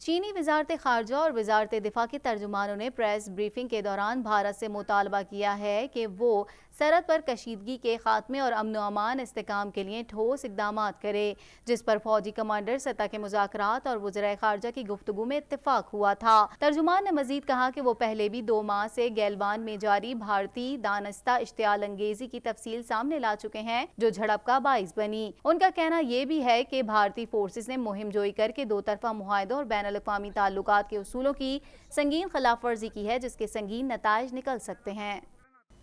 چینی وزارت خارجہ اور وزارت دفاع کے ترجمانوں نے پریس بریفنگ کے دوران بھارت سے مطالبہ کیا ہے کہ وہ سرحد پر کشیدگی کے خاتمے اور امن و امان استحکام کے لیے ٹھوس اقدامات کرے، جس پر فوجی کمانڈر سطح کے مذاکرات اور وزرائے خارجہ کی گفتگو میں اتفاق ہوا تھا۔ ترجمان نے مزید کہا کہ وہ پہلے بھی 2 ماہ سے گیلوان میں جاری بھارتی دانستہ اشتعال انگیزی کی تفصیل سامنے لا چکے ہیں جو جھڑپ کا باعث بنی۔ ان کا کہنا یہ بھی ہے کہ بھارتی فورسز نے مہم جوئی کر کے 2 طرفہ معاہدوں اور بین الاقوامی تعلقات کے اصولوں کی سنگین خلاف ورزی کی ہے، جس کے سنگین نتائج نکل سکتے ہیں۔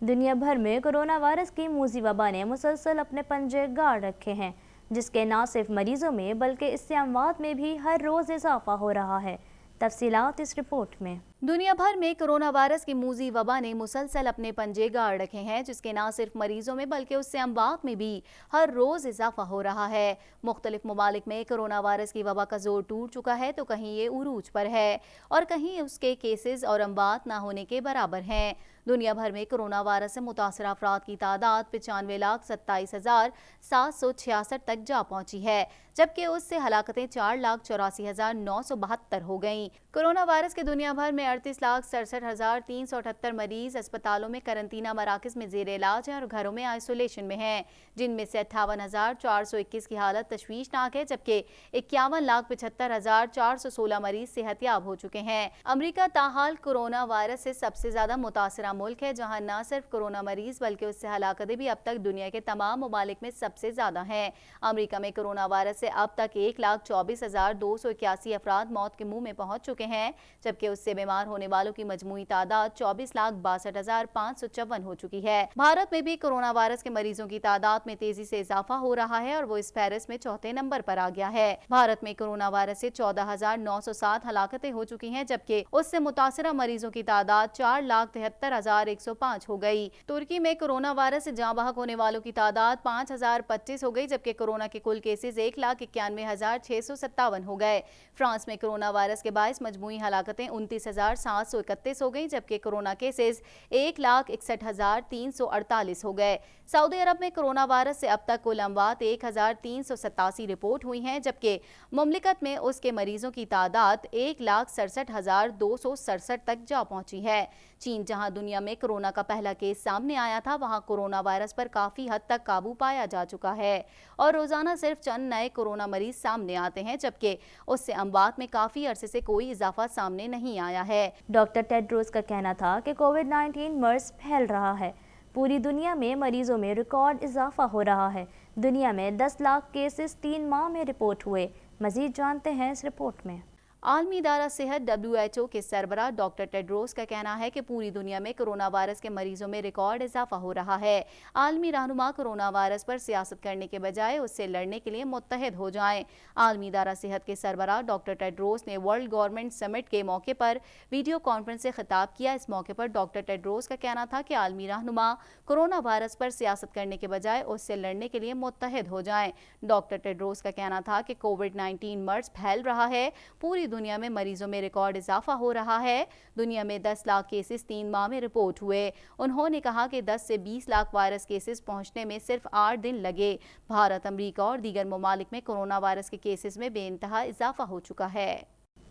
دنیا بھر میں کرونا وائرس کی موذی وبا نے مسلسل اپنے پنجے گاڑ رکھے ہیں، جس کے نہ صرف مریضوں میں بلکہ اس سے اموات میں بھی ہر روز اضافہ ہو رہا ہے۔ تفصیلات اس رپورٹ میں۔ دنیا بھر میں کرونا وائرس کی موذی وبا نے مسلسل اپنے پنجے گاڑ رکھے ہیں، جس کے نہ صرف مریضوں میں بلکہ اس سے اموات میں بھی ہر روز اضافہ ہو رہا ہے۔ مختلف ممالک میں کرونا وائرس کی وبا کا زور ٹوٹ چکا ہے تو کہیں یہ عروج پر ہے اور کہیں اس کے کیسز اور اموات نہ ہونے کے برابر ہیں۔ دنیا بھر میں کرونا وائرس سے متاثرہ افراد کی تعداد 95,27,766 تک جا پہنچی ہے، جبکہ اس سے ہلاکتیں 4,84,972 ہو گئیں۔ کرونا وائرس کے دنیا بھر میں 38,67,378 مریض اسپتالوں میں قرنطینہ مراکز میں زیر علاج ہیں اور گھروں میں آئسولیشن میں ہیں، جن میں سے 58,421 کی حالت تشویشناک ہے، جبکہ 51,75,416 مریض صحت یاب ہو چکے ہیں۔ امریکہ تاحال کرونا وائرس سے سب سے زیادہ متاثرہ ملک ہے، جہاں نہ صرف کرونا مریض بلکہ اس سے ہلاکتیں بھی اب تک دنیا کے تمام ممالک میں سب سے زیادہ ہیں۔ امریکہ میں کرونا وائرس سے اب تک 1,24,281 افراد موت کے منہ میں پہنچ چکے ہیں، جبکہ اس سے بیمار ہونے والوں کی مجموعی تعداد 24,62,554 ہو چکی ہے۔ بھارت میں بھی کرونا وائرس کے مریضوں کی تعداد میں تیزی سے اضافہ ہو رہا ہے اور وہ اس فہرست میں 4تھے نمبر پر آ گیا ہے۔ بھارت میں کرونا وائرس سے 14,907 ہلاکتیں ہو چکی ہیں، جبکہ اس سے متاثرہ مریضوں کی تعداد 4,73,105 ہو گئی۔ ترکی میں کرونا وائرس سے جاں بحق ہونے والوں کی تعداد 5,025 ہو گئی، جبکہ کرونا کے کل کیسز 1,91,657 ہو گئے۔ فرانس میں کرونا وائرس کے باعث مجموعی ہلاکتیں 29,731 ہو گئیں، جبکہ کرونا کیسز 1,61,348 ہو گئے۔ سعودی عرب میں کرونا وائرس سے اب تک کل اموات 1,387 رپورٹ ہوئی ہیں، جبکہ مملکت میں اس کے مریضوں کی تعداد 1,67,267 تک جا پہنچی ہے۔ چین، جہاں دنیا میں کرونا کا پہلا کیس سامنے آیا تھا، وہاں کرونا وائرس پر کافی حد تک قابو پایا جا چکا ہے اور روزانہ صرف چند نئے کرونا مریض سامنے آتے ہیں، جبکہ اس سے اموات میں کافی عرصے سے کوئی اضافہ سامنے نہیں آیا ہے۔ ڈاکٹر ٹیڈروس کا کہنا تھا کہ کووڈ-19 مرض پھیل رہا ہے۔ پوری دنیا میں مریضوں میں ریکارڈ اضافہ ہو رہا ہے۔ دنیا میں 10 لاکھ کیسز 3 ماہ میں رپورٹ ہوئے۔ مزید جانتے ہیں اس رپورٹ میں۔ عالمی ادارہ صحت WHO کے سربراہ ڈاکٹر ٹیڈروس کا کہنا ہے کہ پوری دنیا میں کرونا وائرس کے مریضوں میں ریکارڈ اضافہ ہو رہا ہے۔ عالمی رہنما کرونا وائرس پر سیاست کرنے کے بجائے اس سے لڑنے کے لیے متحد ہو جائیں۔ عالمی ادارہ صحت کے سربراہ ڈاکٹر ٹیڈروس نے ورلڈ گورنمنٹ سمٹ کے موقع پر ویڈیو کانفرنس سے خطاب کیا۔ اس موقع پر ڈاکٹر ٹیڈروس کا کہنا تھا کہ عالمی رہنما کرونا وائرس پر سیاست کرنے کے بجائے اس سے لڑنے کے لیے متحد ہو جائیں۔ ڈاکٹر ٹیڈروس کا کہنا تھا کہ کووڈ-19 مرض پھیل رہا ہے، پوری دنیا میں مریضوں میں ریکارڈ اضافہ ہو رہا ہے۔ دنیا میں 10 لاکھ کیسز 3 ماہ میں رپورٹ ہوئے۔ انہوں نے کہا کہ 10 سے 20 لاکھ وائرس کیسز پہنچنے میں صرف 8 دن لگے۔ بھارت، امریکہ اور دیگر ممالک میں کرونا وائرس کے کیسز میں بے انتہا اضافہ ہو چکا ہے۔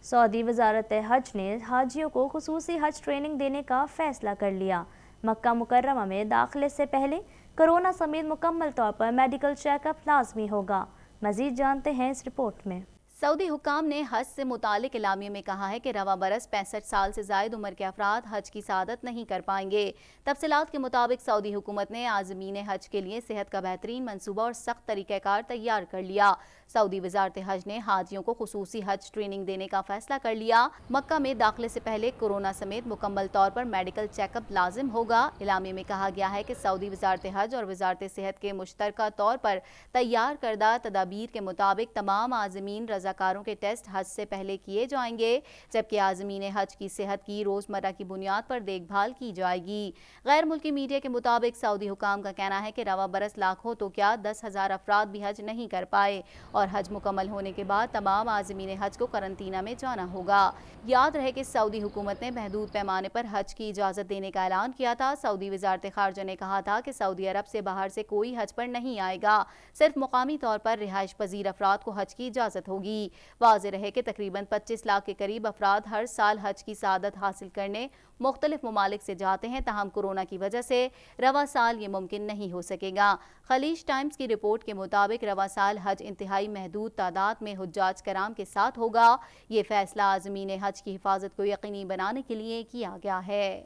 سعودی وزارت حج نے حاجیوں کو خصوصی حج ٹریننگ دینے کا فیصلہ کر لیا۔ مکہ مکرمہ میں داخلے سے پہلے کرونا سمیت مکمل طور پر میڈیکل چیک اپ لازمی ہوگا۔ مزید جانتے ہیں اس رپورٹ میں۔ سعودی حکام نے حج سے متعلق اعلامیے میں کہا ہے کہ رواں برس 65 سال سے زائد عمر کے افراد حج کی سعادت نہیں کر پائیں گے۔ تفصیلات کے مطابق سعودی حکومت نے عازمین حج کے لیے صحت کا بہترین منصوبہ اور سخت طریقہ کار تیار کر لیا۔ سعودی وزارت حج نے حاجیوں کو خصوصی حج ٹریننگ دینے کا فیصلہ کر لیا۔ مکہ میں داخلے سے پہلے کورونا سمیت مکمل طور پر میڈیکل چیک اپ لازم ہوگا۔ اعلامیے میں کہا گیا ہے کہ سعودی وزارت حج اور وزارت صحت کے مشترکہ طور پر تیار کردہ تدابیر کے مطابق تمام عازمین رضاکاروں کے ٹیسٹ حج سے پہلے کیے جائیں گے، جبکہ عازمین حج کی صحت کی روزمرہ کی بنیاد پر دیکھ بھال کی جائے گی۔ غیر ملکی میڈیا کے مطابق سعودی حکام کا کہنا ہے کہ رواں برس لاکھوں تو کیا 10,000 افراد بھی حج نہیں کر پائے اور حج مکمل ہونے کے بعد تمام عازمین حج کو قرنطینہ میں جانا ہوگا۔ یاد رہے کہ سعودی حکومت نے محدود پیمانے پر حج کی اجازت دینے کا اعلان کیا تھا۔ سعودی وزارت خارجہ نے کہا تھا کہ سعودی عرب سے باہر سے کوئی حج پر نہیں آئے گا، صرف مقامی طور پر رہائش پذیر افراد کو حج کی اجازت ہوگی۔ گی۔ واضح رہے کہ تقریباً 25 لاکھ کے قریب افراد ہر سال حج کی سعادت حاصل کرنے مختلف ممالک سے جاتے ہیں، تاہم کورونا کی وجہ سے رواں سال یہ ممکن نہیں ہو سکے گا۔ خلیج ٹائمز کی رپورٹ کے مطابق رواں سال حج انتہائی محدود تعداد میں حجاج کرام کے ساتھ ہوگا۔ یہ فیصلہ عازمین حج کی حفاظت کو یقینی بنانے کے لیے کیا گیا ہے۔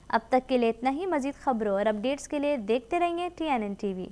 اب تک کے لیے اتنا ہی۔ مزید خبروں اور اپڈیٹس کے لیے دیکھتے رہیں TNN TV۔